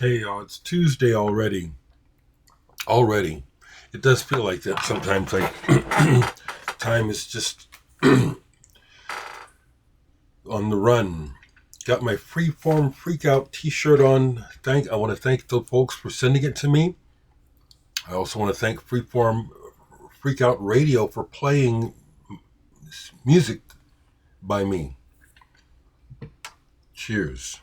Hey, y'all, it's Tuesday already. Already. It does feel like that sometimes. Like time is just on the run. Got my Freeform Freakout t-shirt on. I want to thank the folks for sending it to me. I also want to thank Freeform Freakout Radio for playing music by me. Cheers.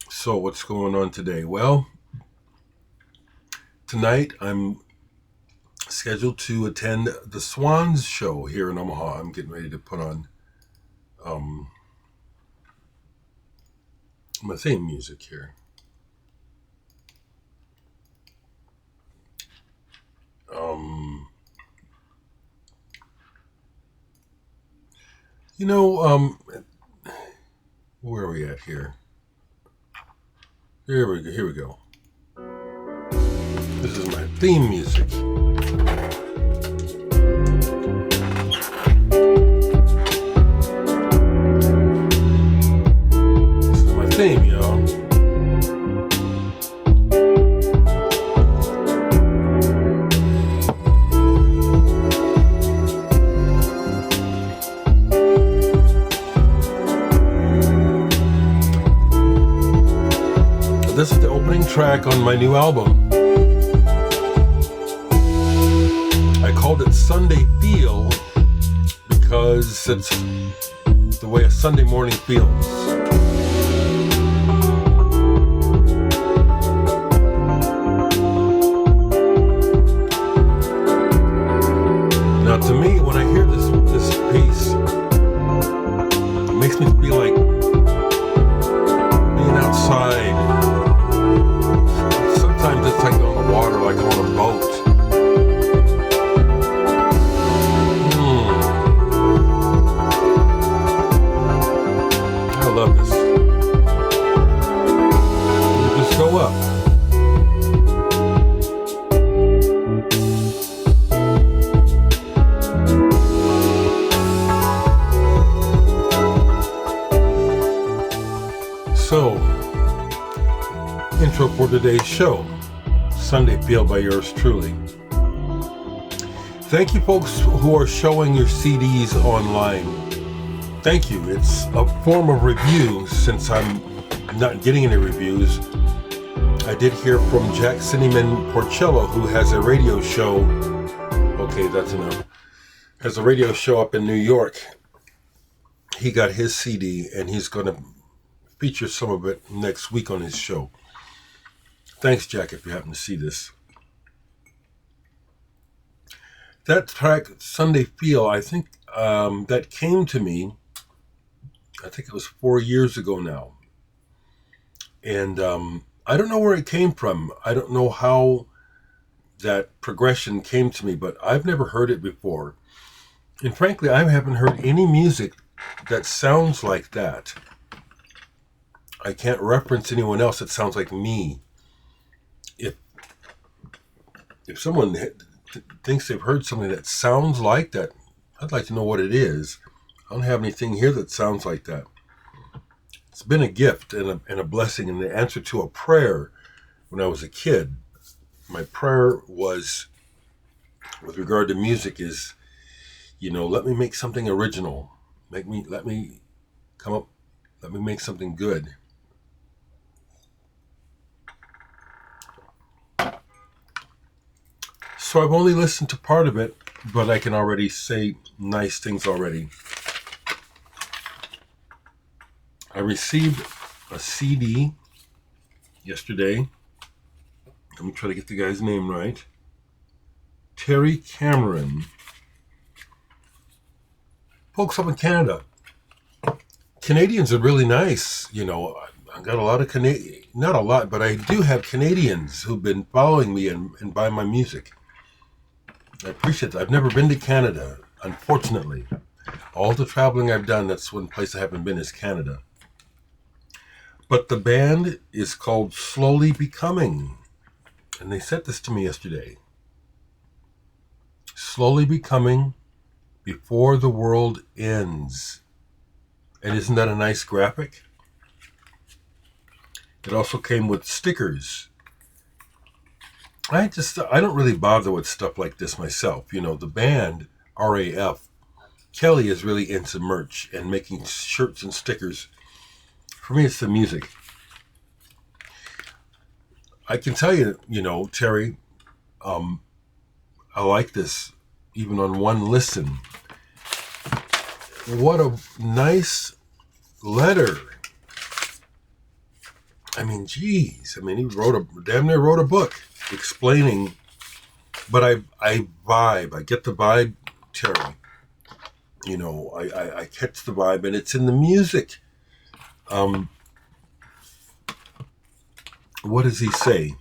So what's going on today? Well, tonight I'm scheduled to attend the Swans show here in Omaha. I'm getting ready to put on my theme music here. Where are we at here? Here we go. This is my theme music. This is my theme, y'all. This is the opening track on my new album. I called it Sunday Feel because it's the way a Sunday morning feels. Now to me, when I hear this piece, it makes me feel like being outside. Sometimes it's like on the water, like on a boat. I love this. You just go up. So, intro for today's show. Sunday Feel by yours truly. Thank you folks who are showing your CDs online. Thank you. It's a form of review since I'm not getting any reviews. I did hear from Jack Cinnamon Porcello, who has a radio show. Okay, that's enough. Has a radio show up in New York. He got his CD and he's going to feature some of it next week on his show. Thanks, Jack, if you happen to see this. That track, Sunday Feel, I think that came to me, I think it was 4 years ago now. And I don't know where it came from. I don't know how that progression came to me, but I've never heard it before. And frankly, I haven't heard any music that sounds like that. I can't reference anyone else that sounds like me. If someone thinks they've heard something that sounds like that, I'd like to know what it is. I don't have anything here that sounds like that. It's been a gift and a blessing and the answer to a prayer when I was a kid. My prayer was, with regard to music, is, let me make something original. Let me make something good. So I've only listened to part of it, but I can already say nice things already. I received a CD yesterday. Let me try to get the guy's name right. Terry Cameron. Folks up in Canada. Canadians are really nice. I've got a lot of not a lot, but I do have Canadians who've been following me and buy my music. I appreciate that. I've never been to Canada, unfortunately. All the traveling I've done, that's one place I haven't been is Canada. But the band is called Slowly Becoming. And they sent this to me yesterday. Slowly Becoming Before the World Ends. And isn't that a nice graphic? It also came with stickers. I don't really bother with stuff like this myself. You know, the band RAF, Kelly is really into merch and making shirts and stickers. For me, it's the music. I can tell you, you know, Terry, um, I like this even on one listen. What a nice letter. I mean, geez. I mean, he damn near wrote a book explaining, but I vibe. I get the vibe, Terry. You know, I catch the vibe, and it's in the music. What does he say?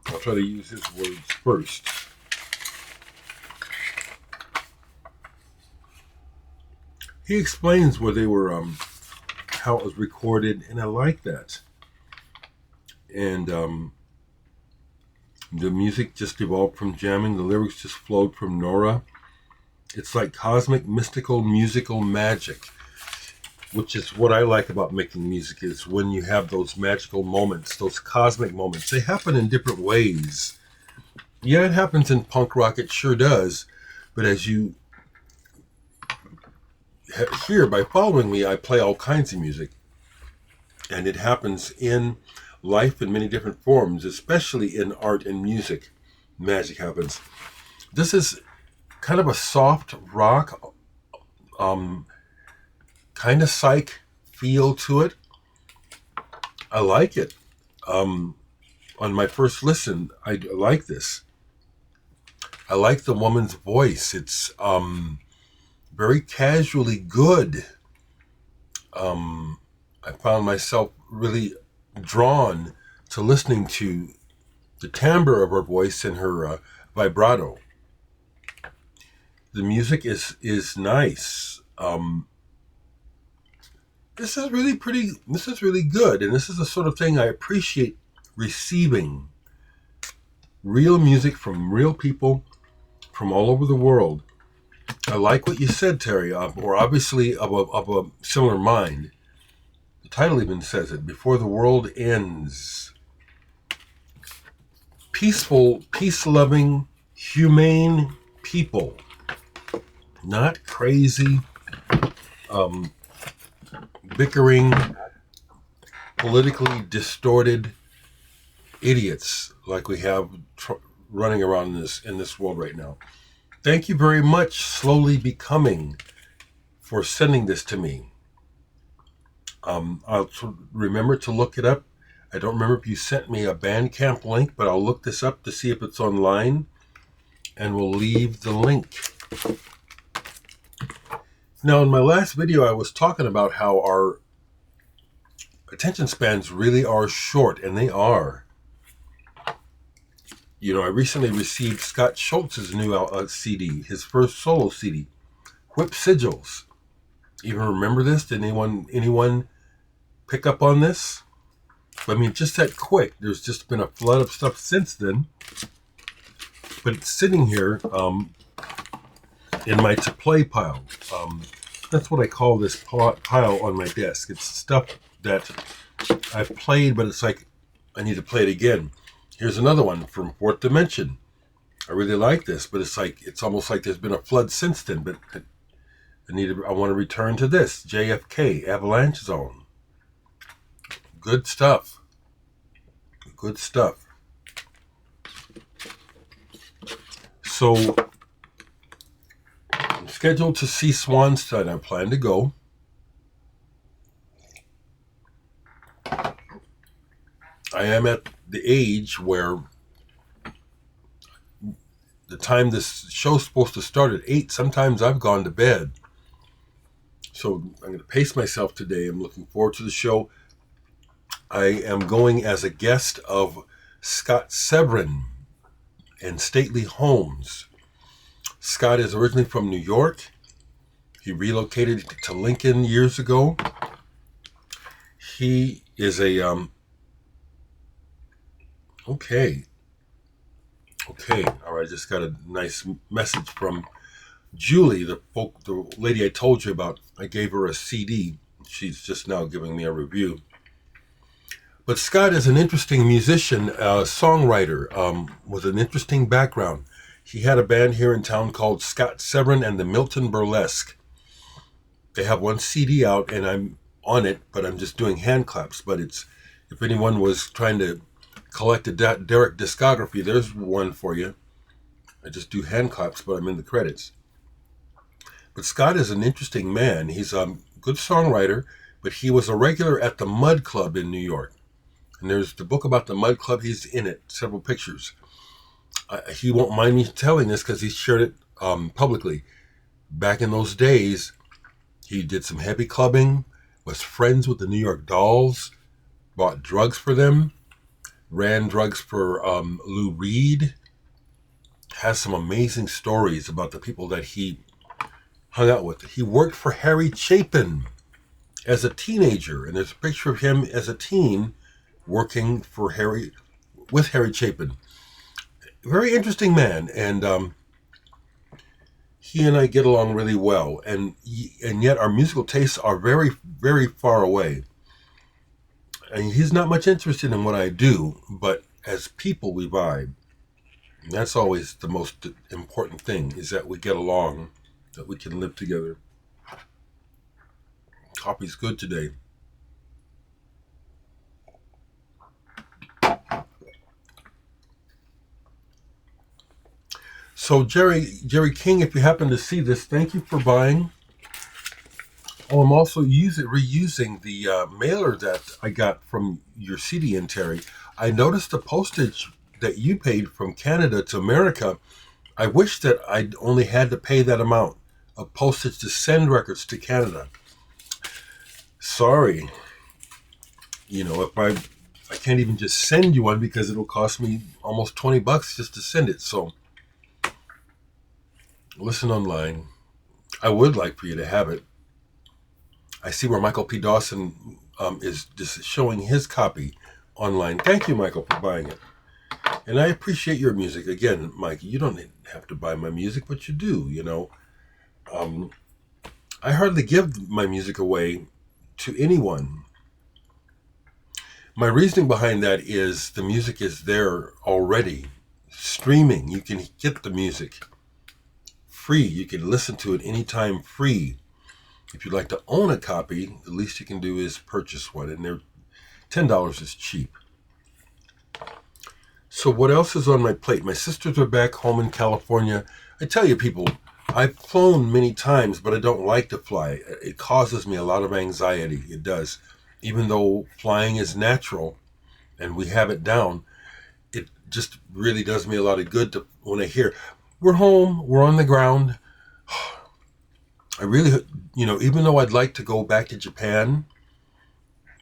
I'll try to use his words first. He explains where they were, how it was recorded, and I like that. And the music just evolved from jamming. The lyrics just flowed from Nora. It's like cosmic, mystical, musical magic, which is what I like about making music, is when you have those magical moments, those cosmic moments. They happen in different ways. Yeah, it happens in punk rock. It sure does. But as you hear by following me, I play all kinds of music. And it happens in life in many different forms, especially in art and music. Magic happens. This is kind of a soft rock, kind of psych feel to it. I like it. On my first listen, I like this. I like the woman's voice. It's very casually good. I found myself really drawn to listening to the timbre of her voice and her vibrato. The music is nice. This is really pretty. This is really good, and this is the sort of thing I appreciate, receiving real music from real people from all over the world. I like what you said, Terry. We're obviously of a similar mind. The title even says it: "Before the World Ends." Peaceful, peace-loving, humane people, not crazy, bickering, politically distorted idiots like we have running around in this world right now. Thank you very much, Slowly Becoming, for sending this to me. I'll remember to look it up. I don't remember if you sent me a Bandcamp link, but I'll look this up to see if it's online, and we'll leave the link. Now, in my last video, I was talking about how our attention spans really are short, and they are. You know, I recently received Scott Schultz's new CD, his first solo CD, Whip Sigils. Even remember this? Did anyone pick up on this? I mean, just that quick. There's just been a flood of stuff since then. But it's sitting here in my to play pile. That's what I call this pile on my desk. It's stuff that I've played, but it's like I need to play it again. Here's another one from Fourth Dimension. I really like this, but it's almost like there's been a flood since then. But I want to return to this JFK Avalanche Zone. Good stuff. Good stuff. So, I'm scheduled to see Swans tonight. I plan to go. I am at the age where the time this show's supposed to start at 8, sometimes I've gone to bed. So I'm going to pace myself today. I'm looking forward to the show. I am going as a guest of Scott Severin and Stately Homes. Scott is originally from New York. He relocated to Lincoln years ago. He is a Okay. All right. I just got a nice message from Julie, the lady I told you about, I gave her a CD. She's just now giving me a review. But Scott is an interesting musician, songwriter, with an interesting background. He had a band here in town called Scott Severin and the Milton Burlesque. They have one CD out, and I'm on it, but I'm just doing hand claps. But it's, if anyone was trying to collect a Dereck discography, there's one for you. I just do hand claps, but I'm in the credits. But Scott is an interesting man. He's a good songwriter, but he was a regular at the Mud Club in New York. And there's the book about the Mud Club. He's in it, several pictures. He won't mind me telling this because he shared it publicly. Back in those days, he did some heavy clubbing, was friends with the New York Dolls, bought drugs for them, ran drugs for Lou Reed, has some amazing stories about the people that he hung out with. He worked for Harry Chapin as a teenager, and there's a picture of him as a teen working for Harry Chapin. Very interesting man, and he and I get along really well, and yet our musical tastes are very, very far away. And he's not much interested in what I do, but as people we vibe. And that's always the most important thing, is that we get along, that we can live together. Coffee's good today. So Jerry King, if you happen to see this, thank you for buying. Oh, I'm also reusing the mailer that I got from your CD in Terry. I noticed the postage that you paid from Canada to America. I wish that I'd only had to pay that amount of postage to send records to Canada. Sorry. If I can't even just send you one because it'll cost me almost $20 just to send it. So listen online. I would like for you to have it. I see where Michael P. Dawson is just showing his copy online. Thank you, Michael, for buying it. And I appreciate your music. Again, Mike, you don't have to buy my music, but you do, I hardly give my music away to anyone. My reasoning behind that is the music is there already. Streaming, you can get the music free. You can listen to it anytime free. If you'd like to own a copy, the least you can do is purchase one, and they're $10 is cheap. So what else is on my plate? My sisters are back home in California. I tell you, people, I've flown many times, but I don't like to fly. It causes me a lot of anxiety. It does. Even though flying is natural and we have it down, it just really does me a lot of good when I hear, we're home, we're on the ground. I really, even though I'd like to go back to Japan,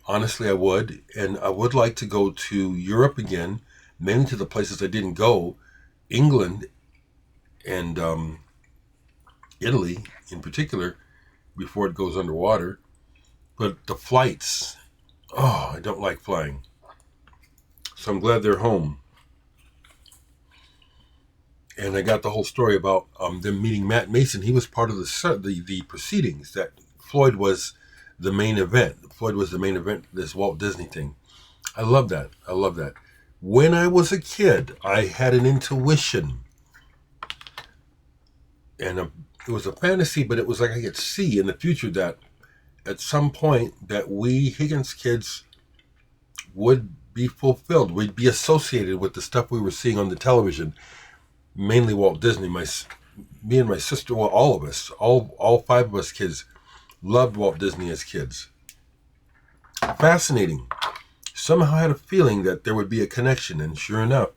honestly I would, and I would like to go to Europe again, mainly to the places I didn't go, England and Italy in particular, before it goes underwater. But the flights, I don't like flying. So I'm glad they're home. And I got the whole story about them meeting Matt Mason. He was part of the proceedings. That Floyd was the main event. Floyd was the main event, this Walt Disney thing. I love that. When I was a kid, I had an intuition. And it was a fantasy, but it was like I could see in the future that at some point that we Higgins kids would be fulfilled. We'd be associated with the stuff we were seeing on the television. Mainly Walt Disney. Me and my sister, well, all of us, all five of us kids, loved Walt Disney as kids. Fascinating. Somehow I had a feeling that there would be a connection, and sure enough.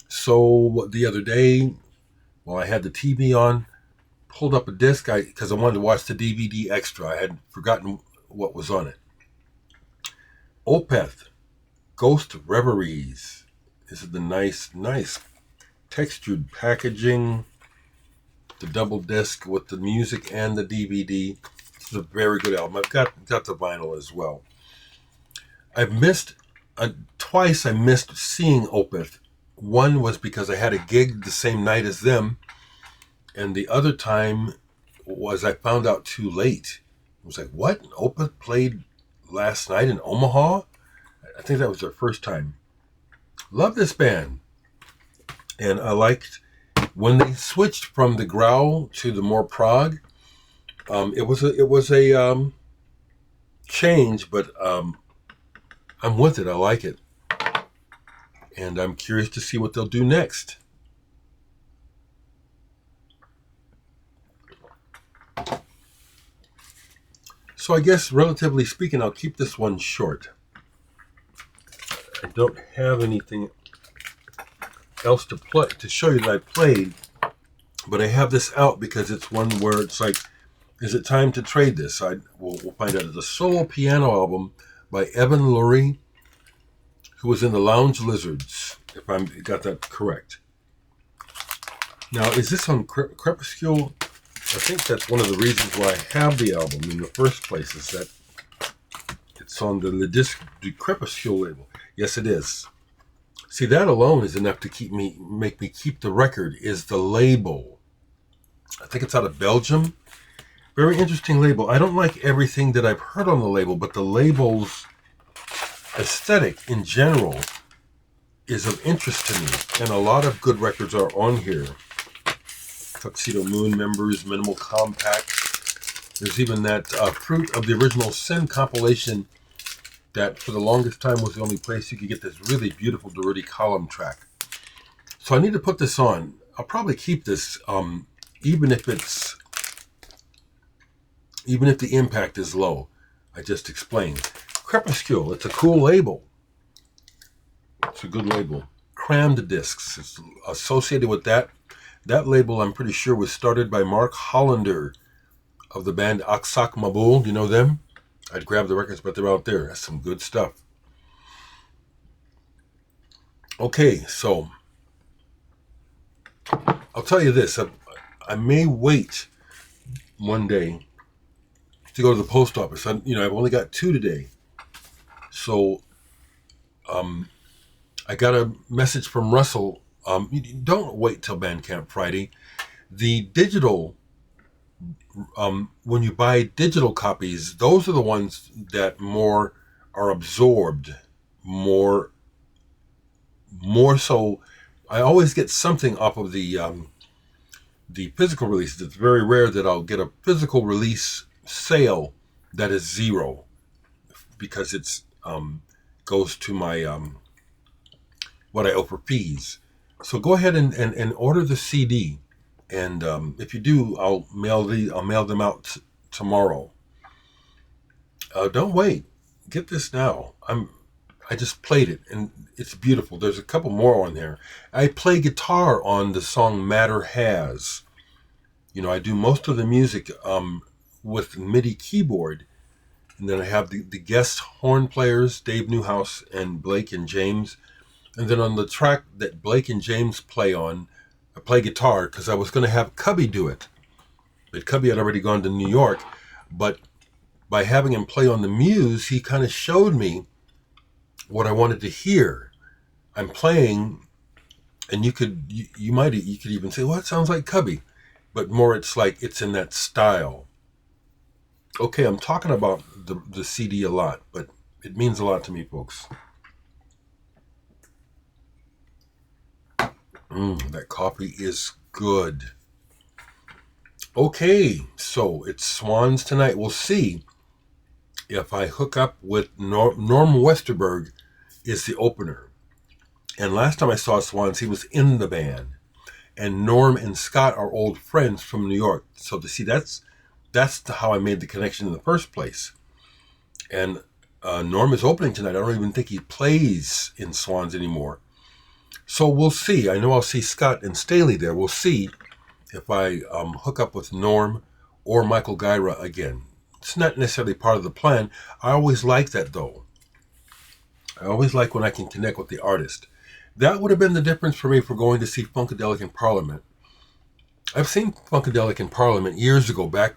So the other day, while I had the TV on, pulled up a disc because I wanted to watch the DVD extra. I had forgotten what was on it. Opeth, Ghost Reveries. This is the nice textured packaging, the double disc with the music and the DVD. This is a very good album. I've got the vinyl as well. I've missed twice. I missed seeing Opeth. One was because I had a gig the same night as them, And the other time was I found out too late. I was like, what? Opeth played last night in Omaha? I think that was their first time. Love this band. And I liked when they switched from the growl to the more prog. It was a change, but I'm with it. I like it. And I'm curious to see what they'll do next. So I guess, relatively speaking, I'll keep this one short. I don't have anything else to play to show you that I played, but I have this out because it's one where it's like, is it time to trade this? We'll find out. It's a solo piano album by Evan Lurie, who was in the Lounge Lizards, if I got that correct. Now, is this on Crepuscule? I think that's one of the reasons why I have the album in the first place, is that it's on the Le Disque du Crepuscule label. Yes, it is. See, that alone is enough to make me keep the record, is the label. I think it's out of Belgium. Very interesting label. I don't like everything that I've heard on the label, but the label's aesthetic in general is of interest to me. And a lot of good records are on here. Tuxedo Moon Members, Minimal Compact. There's even that Fruit of the Original Sin compilation that for the longest time was the only place you could get this really beautiful Dereck column track. So I need to put this on. I'll probably keep this, even if the impact is low. I just explained. Crepuscule, it's a cool label. It's a good label. Crammed Discs. It's associated with that. That label, I'm pretty sure, was started by Mark Hollander of the band Aksak Mabul. Do you know them? I'd grab the records, but they're out there. That's some good stuff. Okay, so I'll tell you this. I may wait one day to go to the post office. I've only got 2 today. So I got a message from Russell. Don't wait till Bandcamp Friday. The digital, when you buy digital copies, those are the ones that more are absorbed, more so. I always get something off of the physical releases. It's very rare that I'll get a physical release sale that is zero, because it's goes to my what I owe for fees. So go ahead and order the CD, and if you do, I'll mail them out tomorrow. Don't wait. Get this now. I just played it, and it's beautiful. There's a couple more on there. I play guitar on the song Matter Has. I do most of the music with MIDI keyboard, and then I have the guest horn players, Dave Newhouse and Blake and James. And then on the track that Blake and James play on, I play guitar because I was going to have Cubby do it. But Cubby had already gone to New York. But by having him play on the Muse, he kind of showed me what I wanted to hear. I'm playing, and you could even say, well, it sounds like Cubby. But more, it's like it's in that style. Okay, I'm talking about the CD a lot, but it means a lot to me, folks. That coffee is good. Okay, so it's Swans tonight. We'll see if I hook up with Norm Westerberg is the opener. And last time I saw Swans, he was in the band. And Norm and Scott are old friends from New York. So to see, that's how I made the connection in the first place. And Norm is opening tonight. I don't even think he plays in Swans anymore. So we'll see. I know I'll see Scott and Staley there. We'll see if I hook up with Norm or Michael Gyra again. It's not necessarily part of the plan. I always like that, though. I always like when I can connect with the artist. That would have been the difference for me for going to see Funkadelic in Parliament. I've seen Funkadelic in Parliament years ago, back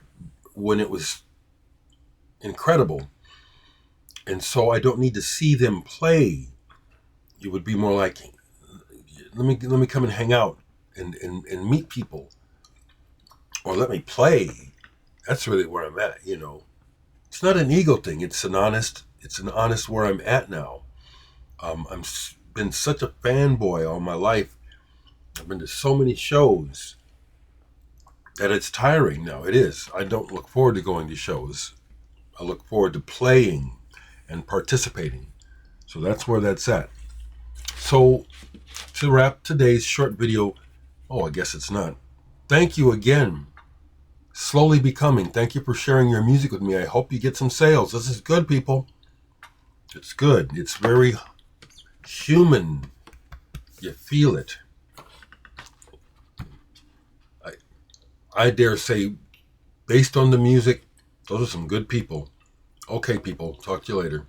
when it was incredible. And so I don't need to see them play. It would be more like, let me come and hang out and meet people. or let me play. That's really where I'm at, you know. It's not an ego thing. It's an honest where I'm at now. I'm been such a fanboy all my life. I've been to so many shows that it's tiring now. It is. I don't look forward to going to shows. I look forward to playing and participating. So that's where that's at. So to wrap today's short video, I guess it's not. Thank you again. Slowly Becoming. Thank you for sharing your music with me. I hope you get some sales. This is good, people. It's good. It's very human. You feel it. I dare say, based on the music, those are some good people. Okay, people. Talk to you later.